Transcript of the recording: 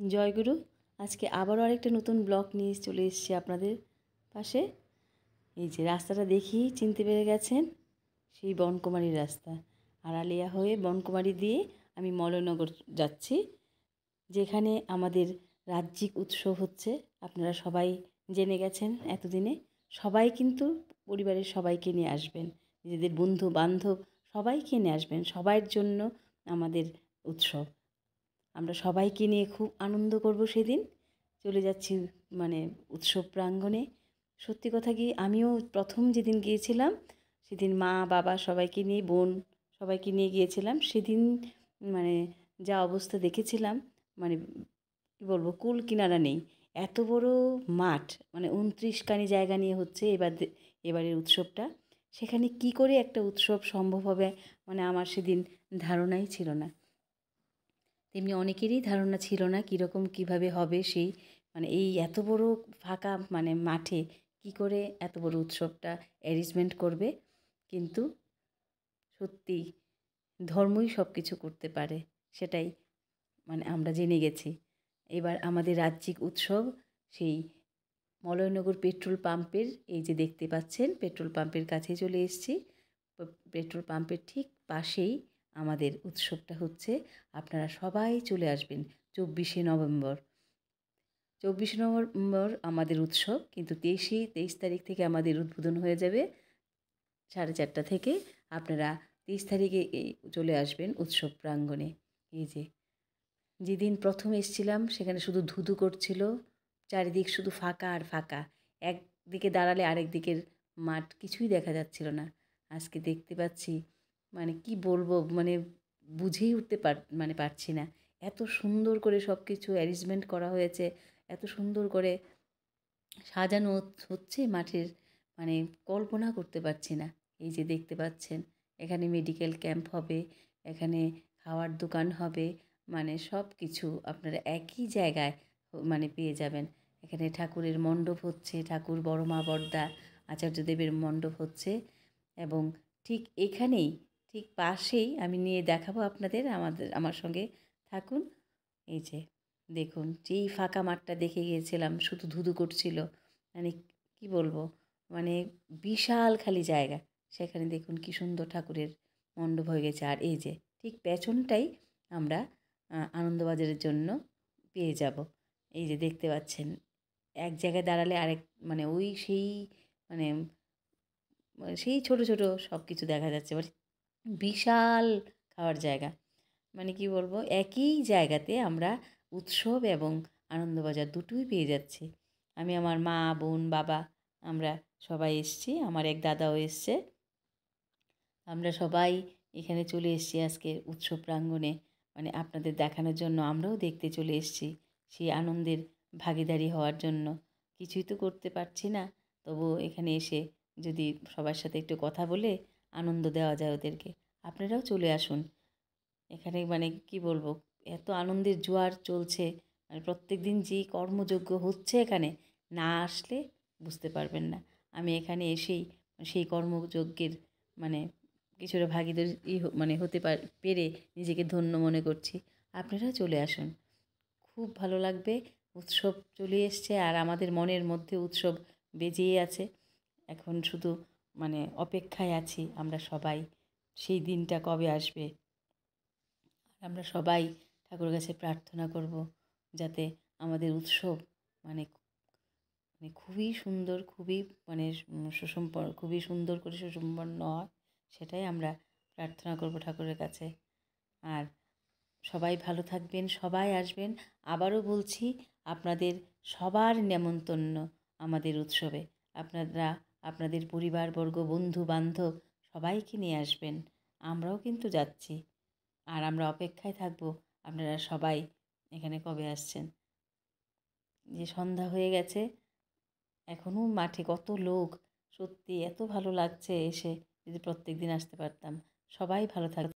জয়গুরু। আজকে আবারও আরেকটা নতুন ব্লগ নিয়ে চলে এসেছি আপনাদের পাশে। এই যে রাস্তাটা দেখি চিনতে পেরে গেছেন, সেই বনকুমারীর রাস্তা। আড়ালিয়া হয়ে বনকুমারী দিয়ে আমি মলয়নগর যাচ্ছি, যেখানে আমাদের রাজ্যিক উৎসব হচ্ছে। আপনারা সবাই জেনে গেছেন এতদিনে। সবাই কিন্তু পরিবারের সবাইকে নিয়ে আসবেন, নিজেদের বন্ধু বান্ধব সবাইকে নিয়ে আসবেন। সবার জন্য আমাদের উৎসব। আমরা সবাইকে নিয়ে খুব আনন্দ করব সেদিন। চলে যাচ্ছি উৎসব প্রাঙ্গণে। সত্যি কথা কি, আমিও প্রথম যেদিন গিয়েছিলাম সেদিন মা বাবা সবাইকে নিয়ে, বোন সবাইকে নিয়ে গিয়েছিলাম। সেদিন যা অবস্থা দেখেছিলাম, কী বলবো, কুল কিনারা নেই। এত বড় মাঠ, 29 কানি জায়গা নিয়ে হচ্ছে এবারের উৎসবটা। সেখানে কি করে একটা উৎসব সম্ভব হবে, আমার সেদিন ধারণাই ছিল না। তেমনি অনেকেরই ধারণা ছিল না কীরকম কীভাবে হবে সেই এই এত বড় ফাঁকা মাঠে কি করে এত বড় উৎসবটা অ্যারেঞ্জমেন্ট করবে। কিন্তু সত্যি ধর্মই সব কিছু করতে পারে, সেটাই আমরা জেনে গেছি। এবার আমাদের রাজ্যিক উৎসব সেই মলয়নগর পেট্রোল পাম্পের, এই যে দেখতে পাচ্ছেন পেট্রোল পাম্পের কাছে চলে এসেছি। পেট্রোল পাম্পের ঠিক পাশেই আমাদের উৎসবটা হচ্ছে। আপনারা সবাই চলে আসবেন 24শে নভেম্বর। 24শে নভেম্বর আমাদের উৎসব, কিন্তু 23 তারিখ থেকে আমাদের উদ্বোধন হয়ে যাবে 4:30 থেকে। আপনারা 23 তারিখে চলে আসবেন উৎসব প্রাঙ্গণে। এই যেদিন প্রথম এসেছিলাম সেখানে শুধু ধুধু করছিল, চারিদিক শুধু ফাঁকা আর ফাঁকা। একদিকে দাঁড়ালে আরেক দিকের মাঠ কিছুই দেখা যাচ্ছিল না। আজকে দেখতে পাচ্ছি, কি বলবো, বুঝেই উঠতে পারছি না। এত সুন্দর করে সব কিছু অ্যারেঞ্জমেন্ট করা হয়েছে, এত সুন্দর করে সাজানো হচ্ছে মাঠের, কল্পনা করতে পারছি না। এই যে দেখতে পাচ্ছেন, এখানে মেডিকেল ক্যাম্প হবে, এখানে খাওয়ার দোকান হবে, সব কিছু আপনারা একই জায়গায় পেয়ে যাবেন। এখানে ঠাকুরের মণ্ডপ হচ্ছে, ঠাকুর বড় মা বড়দা আচার্যদেবের মণ্ডপ হচ্ছে। এবং ঠিক এখানেই, ঠিক পাশেই আমি নিয়ে দেখাবো আপনাদের, আমার সঙ্গে থাকুন। এই যে দেখুন, যেই ফাঁকা মাঠটা দেখে গিয়েছিলাম শুধু ধুধু করছিল, কি বলবো, বিশাল খালি জায়গা। সেখানে দেখুন কি সুন্দর ঠাকুরের মণ্ডপ হয়ে গেছে। আর এই যে ঠিক পেছনটাই আমরা আনন্দবাজারের জন্য পেয়ে যাব। এই যে দেখতে পাচ্ছেন, এক জায়গায় দাঁড়ালে আরেক ওই সেই ছোট ছোট সব কিছু দেখা যাচ্ছে। বিশাল খাওয়ার জায়গা, কি বলবো, একই জায়গাতে আমরা উৎসব এবং আনন্দবাজার দুটোই পেয়ে যাচ্ছি। আমি আমার মা বোন বাবা আমরা সবাই এসেছি, আমার এক দাদাও এসছে। আমরা সবাই এখানে চলে এসেছি আজকে উৎসব প্রাঙ্গণে, আপনাদের দেখানোর জন্য। আমরাও দেখতে চলে এসেছি, সেই আনন্দের ভাগীদারি হওয়ার জন্য। কিছুই তো করতে পারছি না, তবুও এখানে এসে যদি সবার সাথে একটু কথা বলে আনন্দ দেওয়া যায় ওদেরকে। আপনারাও চলে আসুন এখানে। কি বলবো, এত আনন্দের জোয়ার চলছে, প্রত্যেক দিন যেই কর্মযজ্ঞ হচ্ছে এখানে, না আসলে বুঝতে পারবেন না। আমি এখানে এসেই সেই কর্মযজ্ঞের কিছুটা ভাগীদারি হতে পেরে নিজেকে ধন্য মনে করছি। আপনারাও চলে আসুন, খুব ভালো লাগবে। উৎসব চলে এসছে, আর আমাদের মনের মধ্যে উৎসব বেজেই আছে। এখন শুধু অপেক্ষায় আছি আমরা সবাই, সেই দিনটা কবে আসবে। আমরা সবাই ঠাকুরের কাছে প্রার্থনা করব যাতে আমাদের উৎসব খুবই সুন্দর, খুবই খুবই সুন্দর করে সুসম্পন্ন হয়। সেটাই আমরা প্রার্থনা করব ঠাকুরের কাছে। আর সবাই ভালো থাকবেন, সবাই আসবেন। আবারও বলছি, আপনাদের সবার নেমন্তন্ন আমাদের উৎসবে। আপনারা আপনাদের পরিবারবর্গ, বন্ধু বান্ধব সবাইকে নিয়ে আসবেন। আমরাও কিন্তু যাচ্ছি, আর আমরা অপেক্ষায় থাকব আপনারা সবাই এখানে কবে আসছেন। যে সন্ধ্যা হয়ে গেছে, এখনও মাঠে কত লোক, সত্যি এত ভালো লাগছে এসে। যদি প্রত্যেক দিন আসতে পারতাম। সবাই ভালো থাকবে।